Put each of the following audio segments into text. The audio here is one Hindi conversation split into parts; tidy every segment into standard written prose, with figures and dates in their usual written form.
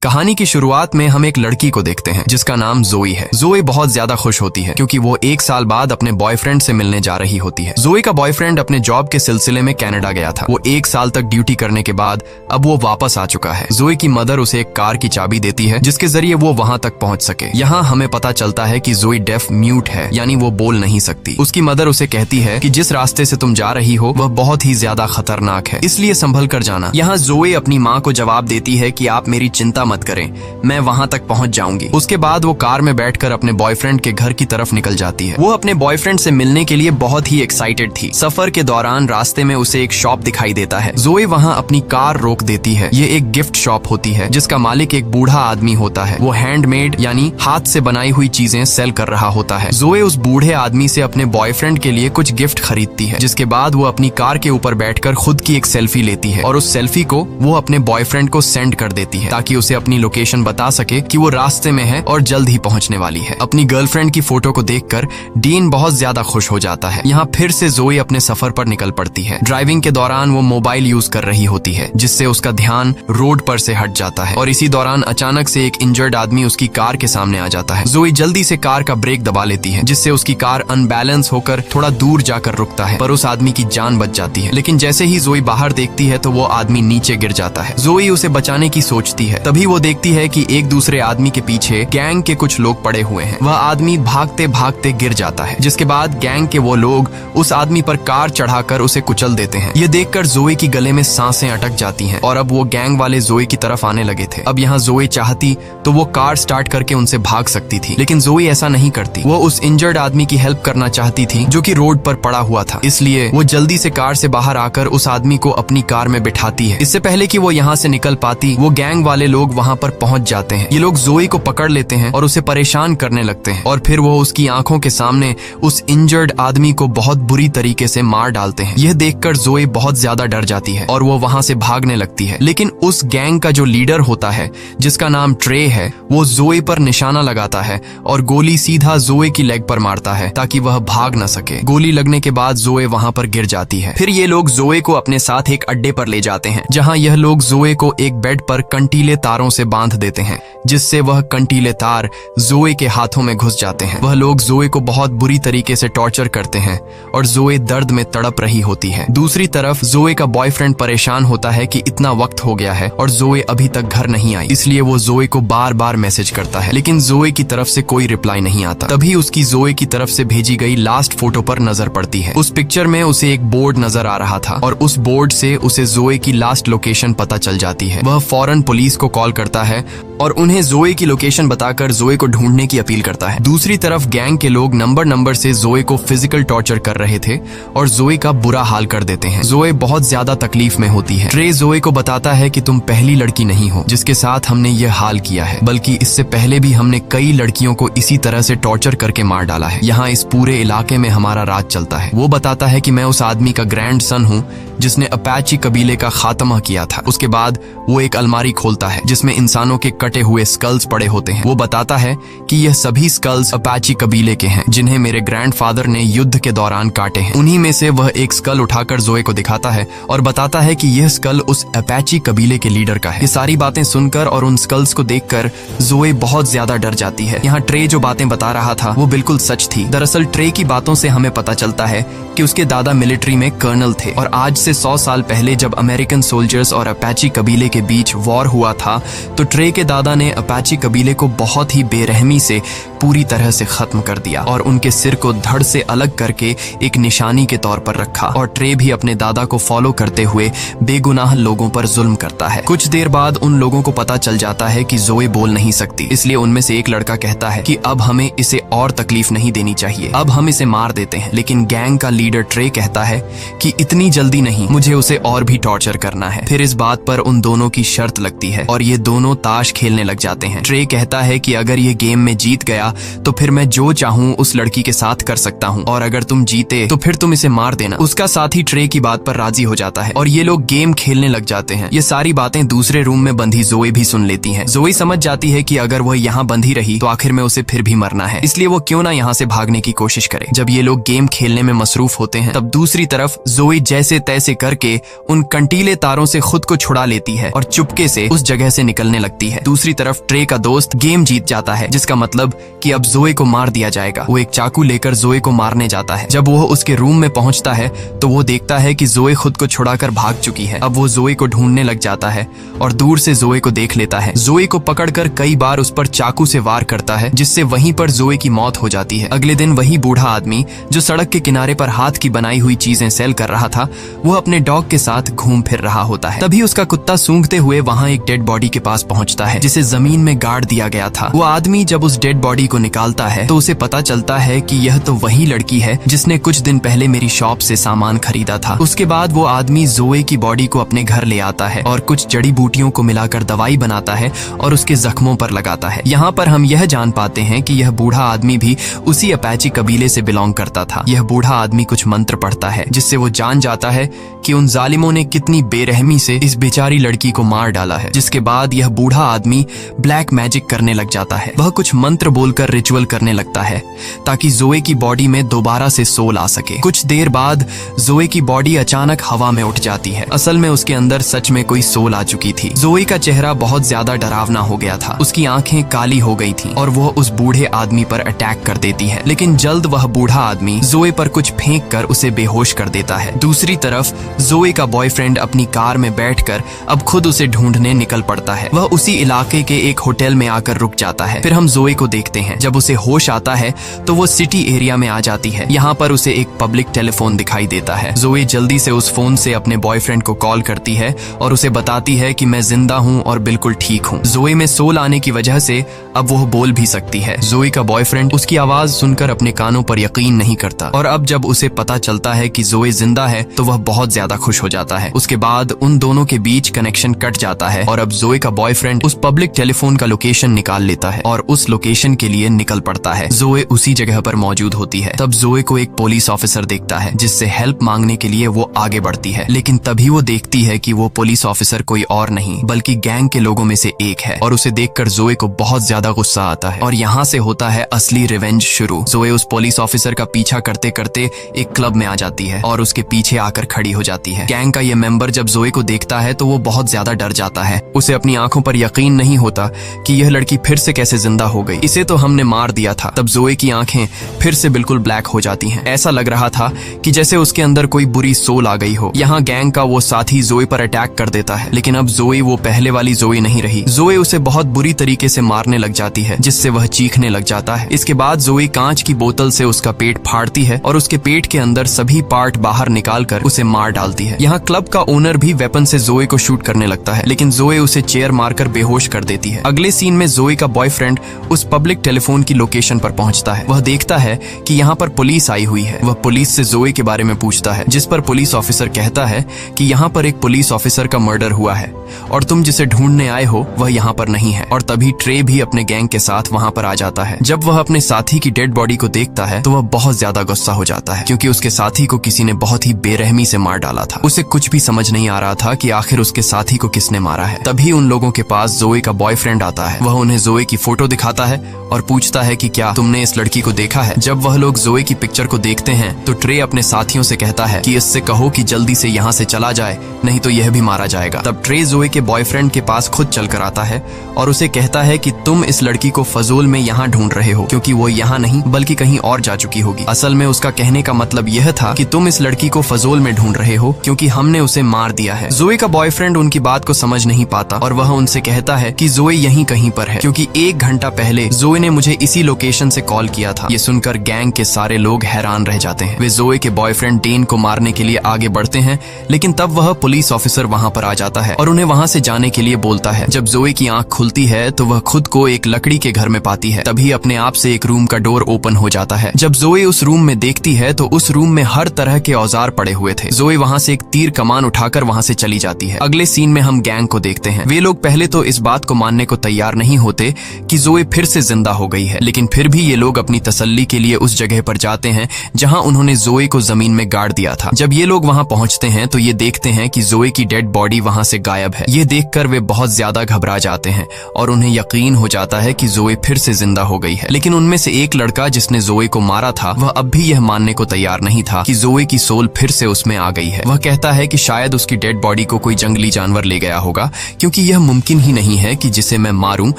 कहानी की शुरुआत में हम एक लड़की को देखते हैं जिसका नाम जोई है। जोई बहुत ज्यादा खुश होती है क्योंकि वो 1 साल बाद अपने बॉयफ्रेंड से मिलने जा रही होती है। जोई का बॉयफ्रेंड अपने जॉब के सिलसिले में कनाडा गया था। वो 1 साल तक ड्यूटी करने के बाद अब वो वापस आ चुका है। जोई की मदर उसे एक कार की चाबी देती है जिसके जरिए वो वहां तक पहुंच सके। यहाँ हमें पता चलता है कि जोई डेफ म्यूट है, यानी वो बोल नहीं सकती। उसकी मदर उसे कहती है कि जिस रास्ते से तुम जा रही हो वह बहुत ही ज्यादा खतरनाक है, इसलिए संभल कर जाना। यहाँ जोई अपनी माँ को जवाब देती है कि आप मेरी चिंता मत करें, मैं वहां तक पहुंच जाऊंगी। उसके बाद वो कार में बैठकर अपने बॉयफ्रेंड के घर की तरफ निकल जाती है। वो अपने बॉयफ्रेंड से मिलने के लिए बहुत ही एक्साइटेड थी। सफर के दौरान रास्ते में उसे एक शॉप दिखाई देता है। जोई वहां अपनी कार रोक देती है। ये एक गिफ्ट शॉप होती है जिसका मालिक एक बूढ़ा आदमी होता है। वो हैंडमेड यानी हाथ से बनाई हुई चीजें सेल कर रहा होता है। जोई उस बूढ़े आदमी से अपने बॉयफ्रेंड के लिए कुछ गिफ्ट खरीदती है, जिसके बाद वो अपनी कार के ऊपर बैठकर खुद की एक सेल्फी लेती है और उस सेल्फी को वो अपने बॉयफ्रेंड को सेंड कर देती है ताकि उसे अपनी लोकेशन बता सके कि वो रास्ते में है और जल्द ही पहुंचने वाली है। अपनी गर्लफ्रेंड की फोटो को देखकर डीन बहुत ज्यादा खुश हो जाता है। यहाँ फिर से जोई अपने सफर पर निकल पड़ती है। ड्राइविंग के दौरान वो मोबाइल यूज कर रही होती है जिससे उसका ध्यान रोड पर से हट जाता है और इसी दौरान अचानक से एक इंजर्ड आदमी उसकी कार के सामने आ जाता है। जोई जल्दी से कार का ब्रेक दबा लेती है जिससे उसकी कार अनबैलेंस होकर थोड़ा दूर जाकर रुकता है, पर उस आदमी की जान बच जाती है। लेकिन जैसे ही जोई बाहर देखती है तो वो आदमी नीचे गिर जाता है। जोई उसे बचाने की सोचती है, तभी वो देखती है कि एक दूसरे आदमी के पीछे गैंग के कुछ लोग पड़े हुए हैं। वह आदमी भागते भागते गिर जाता है, जिसके बाद गैंग के वो लोग उस आदमी पर कार चढ़ाकर उसे कुचल देते हैं। ये देखकर जोई की गले में सांसें अटक जाती हैं और अब वो गैंग वाले जोई की तरफ आने लगे थे। अब यहाँ जोई चाहती तो वो कार स्टार्ट करके उनसे भाग सकती थी, लेकिन जोई ऐसा नहीं करती। वो उस इंजर्ड आदमी की हेल्प करना चाहती थी जो कि रोड पर पड़ा हुआ था, इसलिए वो जल्दी से कार से बाहर आकर उस आदमी को अपनी कार में बिठाती है। इससे पहले कि वो यहाँ से निकल पाती, वो गैंग वाले लोग वहाँ पर पहुंच जाते हैं। ये लोग जोई को पकड़ लेते हैं और उसे परेशान करने लगते हैं और फिर वो उसकी आंखों के सामने उस इंजर्ड आदमी को बहुत बुरी तरीके से मार डालते हैं। यह देखकर जोई बहुत ज्यादा डर जाती है और वो वहाँ से भागने लगती है। लेकिन उस गैंग का जो लीडर होता है जिसका नाम ट्रे है, वो जोई पर निशाना लगाता है और गोली सीधा जोई की लेग पर मारता है ताकि वह भाग न सके। गोली लगने के बाद जोई वहाँ पर गिर जाती है। फिर ये लोग जोई को अपने साथ एक अड्डे पर ले जाते हैं जहाँ यह लोग जोई को एक बेड पर कंटीले तारों से बांध देते हैं, जिससे वह कंटीले तार जोई के हाथों में घुस जाते हैं। वह लोग जोई को बहुत बुरी तरीके से टॉर्चर करते हैं और जोई दर्द में तड़प रही होती है। दूसरी तरफ जोई का बॉयफ्रेंड परेशान होता है कि इतना वक्त हो गया है और जोई अभी तक घर नहीं आई, इसलिए वो जोई को बार बार मैसेज करता है, लेकिन जोई की तरफ से कोई रिप्लाई नहीं आता। तभी उसकी जोई की तरफ से भेजी गई लास्ट फोटो पर नजर पड़ती है। उस पिक्चर में उसे एक बोर्ड नजर आ रहा था और उस बोर्ड से उसे जोई की लास्ट लोकेशन पता चल जाती है। वह फौरन पुलिस को कॉल करता है और उन्हें जोई की लोकेशन बताकर जोई को ढूंढने की अपील करता है। दूसरी तरफ गैंग के लोग नंबर से जोई को फिजिकल टॉर्चर कर रहे थे और जोई का बुरा हाल कर देते हैं। जोई बहुत ज्यादा तकलीफ में होती है। ट्रे जोई को बताता है कि तुम पहली लड़की नहीं हो जिसके साथ हमने ये हाल किया है, बल्कि इससे पहले भी हमने कई लड़कियों को इसी तरह से टॉर्चर करके मार डाला है। यहाँ इस पूरे इलाके में हमारा राज चलता है। वो बताता है कि मैं उस आदमी का ग्रैंड सन हूँ जिसने अपाची कबीले का खात्मा किया था। उसके बाद वो एक अलमारी खोलता है जिसमें इंसानों के कटे हुए स्कल्स पड़े होते हैं। वो बताता है कि यह सभी स्कल्स अपाची कबीले के हैं जिन्हें मेरे ग्रैंडफादर ने युद्ध के दौरान काटे हैं। उन्हीं में से वह एक स्कल उठाकर जोई को दिखाता है और बताता है कि यह स्कल उस अपाची कबीले के लीडर का है। ये सारी बातें सुनकर और उन स्कल्स को देखकर जोई बहुत ज्यादा डर जाती है। यहाँ ट्रे जो बातें बता रहा था वो बिल्कुल सच थी। दरअसल ट्रे की बातों से हमें पता चलता है कि उसके दादा मिलिट्री में कर्नल थे और आज से 100 साल पहले जब अमेरिकन सोल्जर्स और अपाची कबीले के बीच वॉर हुआ था तो ट्रे के दादा ने अपाची कबीले को बहुत ही बेरहमी से पूरी तरह से खत्म कर दिया और उनके सिर को धड़ से अलग करके एक निशानी के तौर पर रखा। और ट्रे भी अपने दादा को फॉलो करते हुए बेगुनाह लोगों पर जुल्म करता है। कुछ देर बाद उन लोगों को पता चल जाता है कि जोई बोल नहीं सकती, इसलिए उनमें से एक लड़का कहता है कि अब हमें इसे और तकलीफ नहीं देनी चाहिए, अब हम इसे मार देते हैं। लेकिन गैंग का लीडर ट्रे कहता है कि इतनी जल्दी नहीं, मुझे उसे और भी टॉर्चर करना है। फिर इस बात पर उन दोनों की शर्त लगती है और ये दोनों ताश खेलने लग जाते हैं। ट्रे कहता है कि अगर ये गेम में जीत गया गया तो फिर मैं जो चाहूँ उस लड़की के साथ कर सकता हूँ, और अगर तुम जीते तो फिर तुम इसे मार देना। उसका साथी ट्रे की बात पर राजी हो जाता है और ये लोग गेम खेलने लग जाते हैं। ये सारी बातें दूसरे रूम में बंधी जोए भी सुन लेती है। जोए समझ जाती है कि अगर वह यहाँ बंधी रही तो आखिर में उसे फिर भी मरना है, इसलिए वो क्यों ना यहाँ से भागने की कोशिश करे। जब ये लोग गेम खेलने में मसरूफ होते हैं तब दूसरी तरफ जोए जैसे तैसे करके उन कंटीले तारों से खुद को छुड़ा लेती है और चुपके से उस जगह से निकलने लगती है। दूसरी तरफ ट्रे का दोस्त गेम जीत जाता है, जिसका मतलब कि अब जोए को मार दिया जाएगा। वो एक चाकू लेकर जोए को मारने जाता है। जब वो उसके रूम में पहुंचता है तो वो देखता है कि जोए खुद को छुड़ाकर भाग चुकी है। अब वो जोए को ढूंढने लग जाता है और दूर से जोए को देख लेता है। जोए को पकड़कर कई बार उस पर चाकू से वार करता है, जिससे वहीं पर जोए की मौत हो जाती है। अगले दिन वही बूढ़ा आदमी जो सड़क के किनारे पर हाथ की बनाई हुई चीजें सेल कर रहा था, वो अपने डॉग के साथ घूम फिर रहा होता है। तभी उसका कुत्ता सूंघते हुए वहाँ एक डेड बॉडी के पास पहुँचता है, जिसे जमीन में गाड़ दिया गया था। वो आदमी जब उस डेड बॉडी को निकालता है तो उसे पता चलता है कि यह तो वही लड़की है जिसने कुछ दिन पहले मेरी शॉप से सामान खरीदा था। उसके बाद वो आदमी जोए की बॉडी को अपने घर ले आता है और कुछ जड़ी बूटियों को मिलाकर दवाई बनाता है और उसके जख्मों पर लगाता है। यहाँ पर हम यह जान पाते हैं कि यह बूढ़ा आदमी भी उसी अपाची कबीले से बिलोंग करता था। यह बूढ़ा आदमी कुछ मंत्र पढ़ता है, जिससे वो जान जाता है कि उन जालिमों ने कितनी बेरहमी से इस बेचारी लड़की को मार डाला है। जिसके बाद यह बूढ़ा आदमी ब्लैक मैजिक करने लग जाता है। वह कुछ मंत्र बोलकर रिचुअल करने लगता है ताकि जोए की बॉडी में दोबारा से सोल आ सके। कुछ देर बाद जोए की बॉडी अचानक हवा में उठ जाती है। असल में उसके अंदर सच में कोई सोल आ चुकी थी। जोए का चेहरा बहुत ज्यादा डरावना हो गया था। उसकी आंखें काली हो गई थीं और वह उस बूढ़े आदमी पर अटैक कर देती है, लेकिन जल्द वह बूढ़ा आदमी जोए पर कुछ फेंक कर उसे बेहोश कर देता है। दूसरी तरफ जोए का बॉयफ्रेंड अपनी कार में बैठकर अब खुद उसे ढूंढने निकल पड़ता है। वह उसी इलाके के एक होटल में आकर रुक जाता है। फिर हम जोए को देखते हैं। जब उसे होश आता है तो वो सिटी एरिया में आ जाती है। यहाँ पर उसे एक पब्लिक टेलीफोन दिखाई देता है। जोए जल्दी से उस फोन से अपने बॉयफ्रेंड को कॉल करती है और उसे बताती है कि मैं जिंदा हूँ और बिल्कुल ठीक हूँ। जोए में सोल आने की वजह से अब वो बोल भी सकती है। जोए का बॉयफ्रेंड उसकी आवाज सुनकर अपने कानों पर यकीन नहीं करता और अब जब उसे पता चलता है कि जोए जिंदा है तो वह बहुत ज्यादा खुश हो जाता है। उसके बाद उन दोनों के बीच कनेक्शन कट जाता है और अब जोए का बॉयफ्रेंड उस पब्लिक टेलीफोन का लोकेशन निकाल लेता है और उस लोकेशन के लिए निकल पड़ता है। जोए उसी जगह पर मौजूद होती है। तब जोए को एक पुलिस ऑफिसर देखता है, जिससे हेल्प मांगने के लिए वो आगे बढ़ती है, लेकिन तभी वो देखती है कि वो पुलिस ऑफिसर कोई और नहीं बल्कि गैंग के लोगों में से एक है और उसे देखकर जोए को बहुत ज्यादा गुस्सा आता है और यहाँ से होता है असली रिवेंज शुरू। जोए उस पुलिस ऑफिसर का पीछा करते करते एक क्लब में आ जाती है और उसके पीछे आकर खड़ी हो जाती है। गैंग का ये मेंबर जब जोए को देखता है तो वो बहुत ज्यादा डर जाता है। उसे अपनी आंखों पर यकीन नहीं होता कि यह लड़की फिर से कैसे जिंदा हो गई। इसे तो हमने मार दिया था। तब जोए की आंखें फिर से बिल्कुल ब्लैक हो जाती हैं। ऐसा लग रहा था कि जैसे उसके अंदर कोई बुरी सोल आ गई हो। यहाँ गैंग का वो साथी जोए पर अटैक कर देता है, लेकिन अब जोए वो पहले वाली जोए नहीं रही। जोए उसे बहुत बुरी तरीके से मारने लग जाती है, जिससे वह चीखने लग जाता है। इसके बाद जोए कांच की बोतल से उसका पेट फाड़ती है और उसके पेट के अंदर सभी पार्ट बाहर निकालकर उसे मार डालती है। यहाँ क्लब का ओनर भी वेपन से जोए को शूट करने लगता है, लेकिन जोए उसे चेयर मारकर बेहोश कर देती है। अगले सीन में जोए का बॉयफ्रेंड उस पब्लिक टेलीफोन की लोकेशन पर पहुंचता है। वह देखता है कि यहाँ पर पुलिस आई हुई है। वह पुलिस से जोए के बारे में पूछता है, जिस पर पुलिस ऑफिसर कहता है कि यहाँ पर एक पुलिस ऑफिसर का मर्डर हुआ है और तुम जिसे ढूंढने आए हो वह यहाँ पर नहीं है। और तभी ट्रे भी अपने गैंग के साथ वहाँ पर आ जाता है। जब वह अपने साथी की डेड बॉडी को देखता है तो वह बहुत ज्यादा गुस्सा हो जाता है, क्योंकि उसके साथी को किसी ने बहुत ही बेरहमी से मार डाला था। उसे कुछ भी समझ नहीं आ रहा था कि आखिर उसके साथी को किसने मारा है। तभी उन लोगों के पास जोए का बॉयफ्रेंड आता है। वह उन्हें जोए की फोटो दिखाता है और पूछता है कि क्या तुमने इस लड़की को देखा है। जब वह लोग जोए की पिक्चर को देखते हैं तो ट्रे अपने साथियों से कहता है कि इससे कहो कि जल्दी से यहाँ से चला जाए, नहीं तो यह भी मारा जाएगा। तब ट्रे जोए के बॉयफ्रेंड के पास खुद चलकर आता है और उसे कहता है कि तुम इस लड़की को फजूल में यहाँ ढूंढ रहे हो, क्योंकि वो यहाँ नहीं बल्कि कहीं और जा चुकी होगी। असल में उसका कहने का मतलब यह था कि तुम इस लड़की को फजूल में ढूंढ रहे हो क्योंकि हमने उसे मार दिया है। जोए का बॉयफ्रेंड उनकी बात को समझ नहीं पाता और वह उनसे कहता है कि जोए यहीं कहीं पर है, क्योंकि 1 घंटा पहले जोए ने मुझे इसी लोकेशन से कॉल किया था। ये सुनकर गैंग के सारे लोग हैरान रह जाते हैं। वे जोए के बॉयफ्रेंड डेन को मारने के लिए आगे बढ़ते हैं, लेकिन तब वह पुलिस ऑफिसर वहाँ पर आ जाता है और उन्हें वहाँ से जाने के लिए बोलता है। जब जोए की आंख खुलती है तो वह खुद को एक लकड़ी के घर में पाती है। तभी अपने आप से एक रूम का डोर ओपन हो जाता है। जब जोए उस रूम में देखती है तो उस रूम में हर तरह के औजार पड़े हुए थे। जोए वहाँ से एक तीर कमान उठाकर वहाँ से चली जाती है। अगले सीन में हम गैंग को देखते हैं। वे लोग पहले तो इस बात को मानने को तैयार नहीं होते कि जोए फिर से जिंदा हो गई है। लेकिन फिर भी ये लोग अपनी तसल्ली के लिए उस जगह पर जाते हैं जहां उन्होंने जोए को जमीन में गाड़ दिया था। जब ये लोग वहां पहुंचते हैं तो ये देखते हैं कि जोए की डेड बॉडी वहां से गायब है। ये देखकर वे बहुत ज्यादा घबरा जाते हैं और उन्हें यकीन हो जाता है कि जोए फिर से जिंदा हो गई है। लेकिन उनमें से एक लड़का जिसने जोए को मारा था, वह अब भी यह मानने को तैयार नहीं था कि जोए की सोल फिर से उसमें आ गई है। वह कहता है कि शायद उसकी डेड बॉडी को कोई जंगली जानवर ले गया होगा, क्योंकि यह मुमकिन ही नहीं है कि जिसे मैं मारूं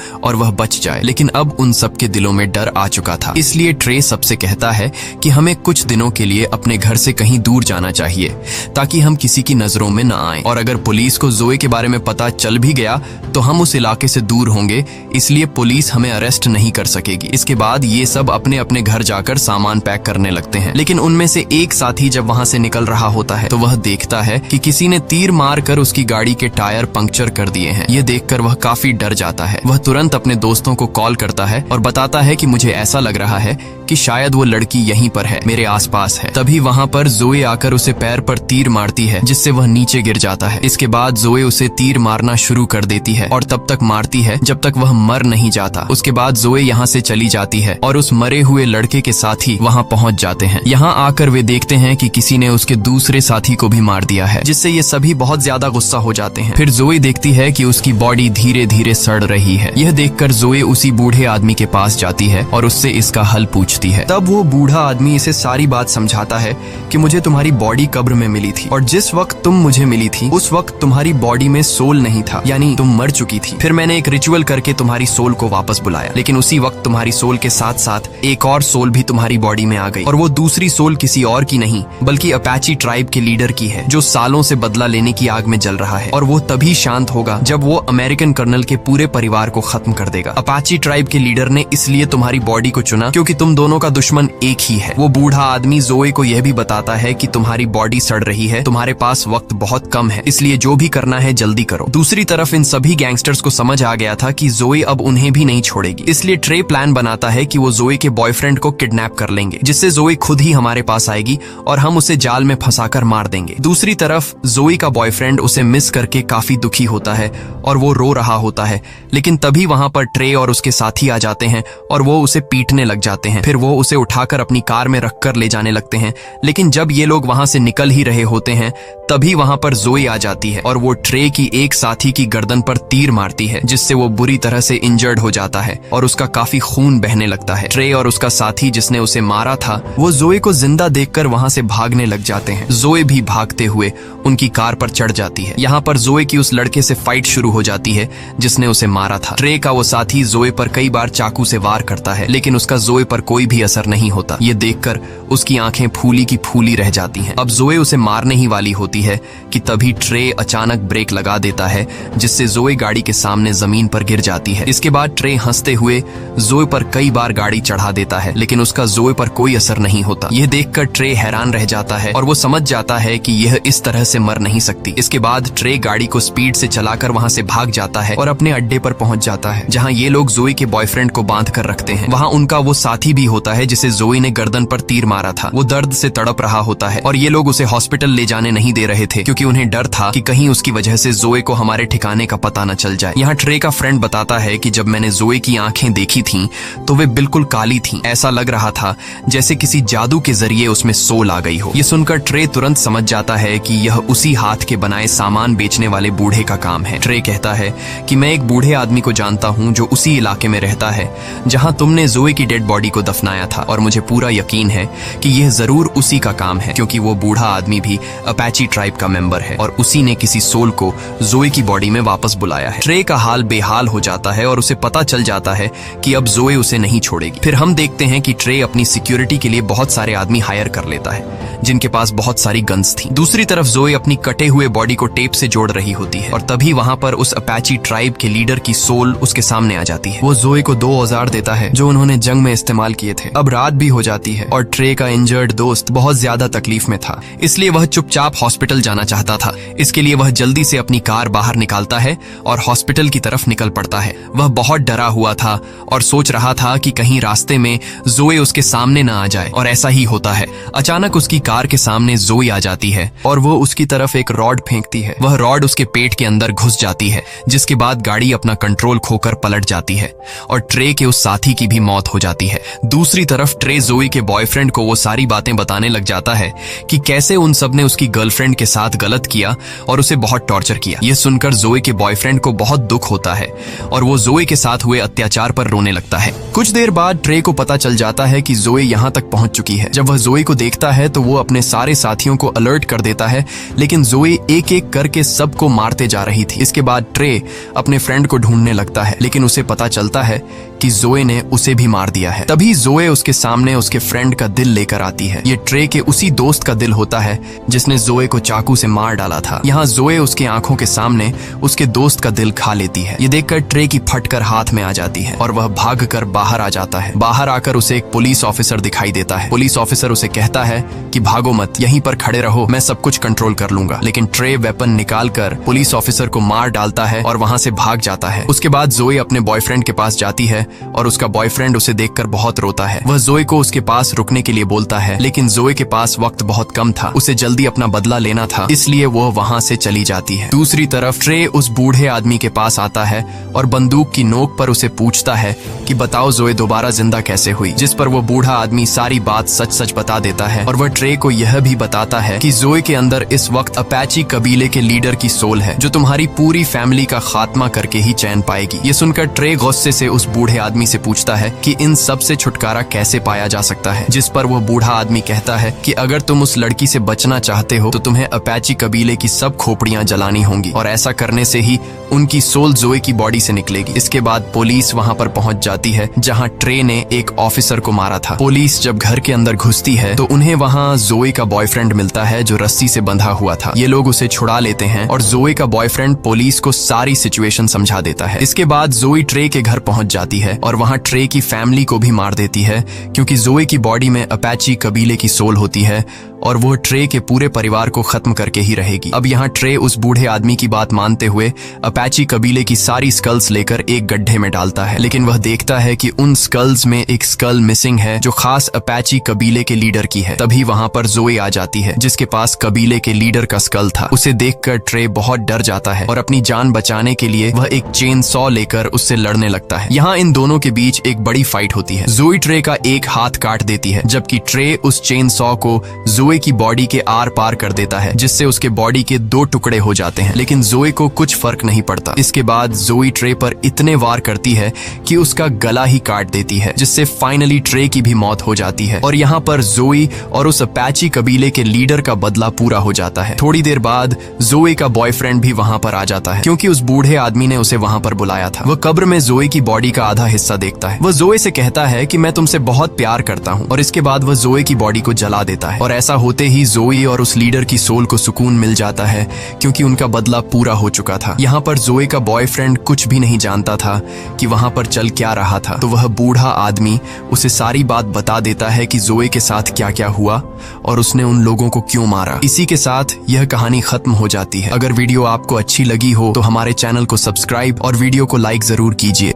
और वह बच जाए। लेकिन अब उन सबके दिलों में डर आ चुका था। इसलिए ट्रे सबसे कहता है कि हमें कुछ दिनों के लिए अपने घर से कहीं दूर जाना चाहिए ताकि हम किसी की नजरों में न आएं। और अगर पुलिस को जोए के बारे में पता चल भी गया तो हम उस इलाके से दूर होंगे, इसलिए पुलिस हमें अरेस्ट नहीं कर सकेगी। इसके बाद ये सब अपने अपने घर जाकर सामान पैक करने लगते हैं। लेकिन उनमें से एक साथी जब वहां से निकल रहा होता है तो वह देखता है कि किसी ने तीर मारकर उसकी गाड़ी के टायर पंक्चर कर दिए हैं। ये देखकर वह काफी डर जाता है। वह तुरंत अपने दोस्तों को कॉल करता है और बताता है कि मुझे ऐसा लग रहा है कि शायद वो लड़की यहीं पर है, मेरे आसपास है। तभी वहां पर जोए आकर उसे पैर पर तीर मारती है, जिससे वह नीचे गिर जाता है। इसके बाद जोए उसे तीर मारना शुरू कर देती है और तब तक मारती है जब तक वह मर नहीं जाता। उसके बाद जोए यहाँ से चली जाती है और उस मरे हुए लड़के के साथी वहाँ पहुँच जाते हैं। यहाँ आकर वे देखते हैं कि किसी ने उसके दूसरे साथी को भी मार दिया है, जिससे ये सभी बहुत ज्यादा गुस्सा हो जाते हैं। फिर जोए देखती है कि उसकी बॉडी धीरे धीरे सड़ रही है। यह देखकर जोए उसी बूढ़े आदमी के पास जाती है और उससे इसका हल पूछती है। तब वो बूढ़ा आदमी इसे सारी बात समझाता है कि मुझे तुम्हारी बॉडी कब्र में मिली थी और जिस वक्त तुम मुझे मिली थी उस वक्त तुम्हारी बॉडी में सोल नहीं था, यानी तुम मर चुकी थी। फिर मैंने एक रिचुअल करके तुम्हारी सोल को वापस बुलाया, लेकिन उसी वक्त तुम्हारी सोल के साथ साथ एक और सोल भी तुम्हारी बॉडी में आ गई। और वो दूसरी सोल किसी और की नहीं बल्कि अपाची ट्राइब के लीडर की है, जो सालों से बदला लेने की आग में जल रहा है। और वो तभी शांत होगा जब वो अमेरिकन कर्नल के पूरे परिवार को खत्म कर देगा। अपाची ट्राइब के लीडर ने इसलिए तुम्हारी बॉडी को चुना क्योंकि तुम दोनों का दुश्मन एक ही है। वो बूढ़ा आदमी जोए को यह भी बताता है कि तुम्हारी बॉडी सड़ रही है, तुम्हारे पास वक्त बहुत कम है, इसलिए जो भी करना है जल्दी करो। दूसरी तरफ इन सभी गैंगस्टर्स को समझ आ गया था कि जोए अब उन्हें भी नहीं छोड़ेगी, इसलिए ट्रे प्लान बनाता है कि वो जोए के बॉयफ्रेंड को किडनैप कर लेंगे, जिससे जोए खुद ही हमारे पास आएगी और हम उसे जाल में फंसाकर मार देंगे। दूसरी तरफ जोए का बॉयफ्रेंड उसे मिस करके काफी दुखी होता है और वो रो रहा होता है। लेकिन तभी वहां पर ट्रे और उसके साथी आ जाते हैं और वो उसे पीटने लग जाते हैं। फिर वो उसे उठाकर अपनी कार में रखकर ले जाने लगते हैं। लेकिन जब ये लोग वहां से निकल ही रहे होते हैं तभी वहां पर जोए आ जाती है और वो ट्रे की एक साथी की गर्दन पर तीर मारती है, जिससे वो बुरी तरह से इंजर्ड हो जाता है और उसका काफी खून बहने लगता है। ट्रे और उसका साथी जिसने उसे मारा था वो जोए को जिंदा देखकर वहां से भागने लग जाते हैं। जोए भी भागते हुए उनकी कार पर चढ़ जाती है। यहाँ पर जोए की उस लड़के से फाइट शुरू हो जाती है जिसने उसे मारा था। ट्रे का वो साथी जोए पर कई बार चाकू से वार करता है, लेकिन उसका जोए पर कोई भी असर नहीं होता। ये देखकर उसकी आंखें फूली की फूली रह जाती हैं। अब जोए उसे मारने ही वाली होती है कि तभी ट्रे अचानक ब्रेक लगा देता है, जिससे जोए गाड़ी के सामने जमीन पर गिर जाती है। इसके बाद ट्रे हंसते हुए जोए पर कई बार गाड़ी चढ़ा देता है, लेकिन उसका जोए पर कोई असर नहीं होता। यह देखकर ट्रे हैरान रह जाता है और वो समझ जाता है कि यह इस तरह से मर नहीं सकती। इसके बाद ट्रे गाड़ी को स्पीड से चलाकर वहां से भाग जाता है और अपने अड्डे पर पहुंच जाता है, जहां ये लोग जोए के बॉयफ्रेंड को बांध कर रखते हैं। वहां उनका वो साथी भी होता है जिसे जोए ने गर्दन पर तीर मारा था। वो दर्द से तड़प रहा होता है और ये लोग उसे हॉस्पिटल ले जाने नहीं दे रहे थे, क्योंकि उन्हें डर था कि कहीं उसकी वजह से जोए को हमारे ठिकाने का पता न चल जाए। यहाँ ट्रे का फ्रेंड बताता है कि जब मैंने जोए की आंखें देखी थीं तो वे बिल्कुल काली थीं। ऐसा लग रहा था जैसे किसी जादू के जरिए उसमें सोल आ गई हो। ये सुनकर ट्रे तुरंत समझ जाता है कि यह उसी हाथ के बनाए सामान बेचने वाले बूढ़े का काम है। ट्रे कहता है कि मैं एक बूढ़े आदमी को जानता हूँ जो उसी इलाके में रहता है जहाँ तुमने जोए की डेड बॉडी को दफनाया था, और मुझे पूरा यकीन है कि यह जरूर उसी का काम है, क्योंकि वो बूढ़ा आदमी भी अपाची ट्राइब का मेंबर है और उसी ने किसी सोल को जोए की बॉडी में वापस बुलाया है। ट्रे का हाल बेहाल हो जाता है और उसे पता चल जाता है कि अब जोए उसे नहीं छोड़ेगी। फिर हम देखते हैं कि ट्रे अपनी सिक्योरिटी के लिए बहुत सारे आदमी हायर कर लेता है जिनके पास बहुत सारी गन्स थी। दूसरी तरफ जोए अपनी कटे हुए बॉडी को टेप से जोड़ रही होती है और तभी वहां पर उस अपाची ट्राइब के लीडर की सोल उसके सामने आ जाती है। वो जोए को 2 औजार देता है जो उन्होंने जंग में इस्तेमाल किए थे। अब रात भी हो जाती है और ट्रे का इंजर्ड दोस्त बहुत ज्यादा तकलीफ में था, इसलिए वह चुपचाप हॉस्पिटल जाना चाहता था। इसके लिए वह जल्दी से अपनी कार बाहर निकालता है और हॉस्पिटल की तरफ निकल पड़ता है। वह बहुत डरा हुआ था और सोच रहा था कि कहीं रास्ते में जोए उसके सामने न आ जाए, और ऐसा ही होता है। अचानक उसकी कार के सामने जोए आ जाती है और वो उसकी तरफ एक रॉड फेंकती है। वह रॉड उसके पेट के अंदर घुस जाती है, जिसके बाद गाड़ी अपना कंट्रोल खोकर पलट जाती है और ट्रे ट्रे के उस साथी की भी मौत हो जाती है। दूसरी तरफ ट्रे जोई के बॉयफ्रेंड को वो सारी बातें बताने लग जाता है कि कैसे उन सब ने उसकी गर्लफ्रेंड के साथ गलत किया और उसे बहुत टॉर्चर किया। यह सुनकर जोई के बॉयफ्रेंड को बहुत दुख होता है और वो जोई के साथ हुए अत्याचार पर रोने लगता है। कुछ देर बाद ट्रे को पता चल जाता है कि जोई यहाँ तक पहुंच चुकी है। जब वह जोई को देखता है तो वो अपने सारे साथियों को अलर्ट कर देता है, लेकिन जोई एक एक करके सबको मारते जा रही थी। इसके बाद ट्रे अपने फ्रेंड को ढूंढने लगता है, लेकिन उसे पता चलता है कि जोए ने उसे भी मार दिया है। तभी जोए उसके सामने उसके फ्रेंड का दिल लेकर आती है। ये ट्रे के उसी दोस्त का दिल होता है जिसने जोए को चाकू से मार डाला था। यहाँ जोए उसकी आंखों के सामने उसके दोस्त का दिल खा लेती है। ये देखकर ट्रे की फटकर हाथ में आ जाती है और वह भागकर बाहर आ जाता है। बाहर आकर उसे एक पुलिस ऑफिसर दिखाई देता है। पुलिस ऑफिसर उसे कहता है कि भागो मत, यहीं पर खड़े रहो, मैं सब कुछ कंट्रोल कर लूंगा। लेकिन ट्रे वेपन निकालकर पुलिस ऑफिसर को मार डालता है और वहां से भाग जाता है। उसके बाद जोए अपने बॉयफ्रेंड के पास जाती है और उसका बॉयफ्रेंड उसे देखकर बहुत रोता है। वह जोए को उसके पास रुकने के लिए बोलता है, लेकिन जोए के पास वक्त बहुत कम था, उसे जल्दी अपना बदला लेना था, इसलिए वो वहां से चली जाती है। दूसरी तरफ ट्रे उस बूढ़े आदमी के पास आता है और बंदूक की नोक पर उसे पूछता है कि बताओ जोए दोबारा जिंदा कैसे हुई, जिस पर वो बूढ़ा आदमी सारी बात सच सच बता देता है और वह ट्रे को यह भी बताता है कि जोए के अंदर इस वक्त अपाची कबीले के लीडर की सोल है, जो तुम्हारी पूरी फैमिली का खात्मा करके ही चैन पाएगी। ये सुनकर ट्रे गुस्से से उस बूढ़े आदमी से पूछता है कि इन सब से छुटकारा कैसे पाया जा सकता है, जिस पर वो बूढ़ा आदमी कहता है कि अगर तुम उस लड़की से बचना चाहते हो तो तुम्हें अपाची कबीले की सब खोपड़ियां जलानी होंगी और ऐसा करने से ही उनकी सोल जोए की बॉडी से निकलेगी। इसके बाद पुलिस वहां पर पहुंच जाती है जहां ट्रे ने एक ऑफिसर को मारा था। पुलिस जब घर के अंदर घुसती है तो उन्हें वहां जोए का बॉयफ्रेंड मिलता है जो रस्सी से बंधा हुआ था। ये लोग उसे छुड़ा लेते हैं और जोए का बॉयफ्रेंड पुलिस को सारी सिचुएशन समझा देता है। इसके बाद जोई ट्रे के घर पहुंच जाती है और वहां ट्रे की फैमिली को भी मार देती है, क्योंकि जोए की बॉडी में अपाची कबीले की सोल होती है और वो ट्रे के पूरे परिवार को खत्म करके ही रहेगी। अब यहाँ ट्रे उस बूढ़े आदमी की बात मानते हुए अपाची कबीले की सारी स्कल्स लेकर एक गड्ढे में डालता है, लेकिन वह देखता है कि उन स्कल्स में एक स्कल मिसिंग है जो खास अपाची कबीले के लीडर की है। तभी वहां पर जोई आ जाती है जिसके पास कबीले के लीडर का स्कल था। उसे देखकर ट्रे बहुत डर जाता है और अपनी जान बचाने के लिए वह एक चेन सॉ लेकर उससे लड़ने लगता है। यहाँ इन दोनों के बीच एक बड़ी फाइट होती है। जोई ट्रे का एक हाथ काट देती है, जबकि ट्रे उस चेन सॉ को जोई की बॉडी के आर पार कर देता है, जिससे उसके बॉडी के 2 टुकड़े हो जाते हैं, लेकिन जोई को कुछ फर्क नहीं पड़ता। इसके बाद जोई ट्रे पर इतने वार करती है कि उसका गला ही काट देती है, जिससे फाइनली ट्रे की भी मौत हो जाती है और यहाँ पर जोई और उस अपाची कबीले के लीडर का बदला पूरा हो जाता है। थोड़ी देर बाद जोई का बॉयफ्रेंड भी वहां पर आ जाता है, क्योंकि उस बूढ़े आदमी ने उसे वहां पर बुलाया था। वह कब्र में जोई की बॉडी का आधा हिस्सा देखता है। वह जोई से कहता है कि मैं तुमसे बहुत प्यार करता हूँ और इसके बाद वह जोई की बॉडी को जला देता है और ऐसा होते ही जोई और उस लीडर की सोल को सुकून मिल जाता है, क्योंकि उनका बदला पूरा हो चुका था। यहाँ पर जोई का बॉयफ्रेंड कुछ भी नहीं जानता था कि वहां पर चल क्या रहा था, तो वह बूढ़ा आदमी उसे सारी बात बता देता है कि जोई के साथ क्या क्या हुआ और उसने उन लोगों को क्यों मारा। इसी के साथ यह कहानी खत्म हो जाती है। अगर वीडियो आपको अच्छी लगी हो तो हमारे चैनल को सब्सक्राइब और वीडियो को लाइक जरूर कीजिए।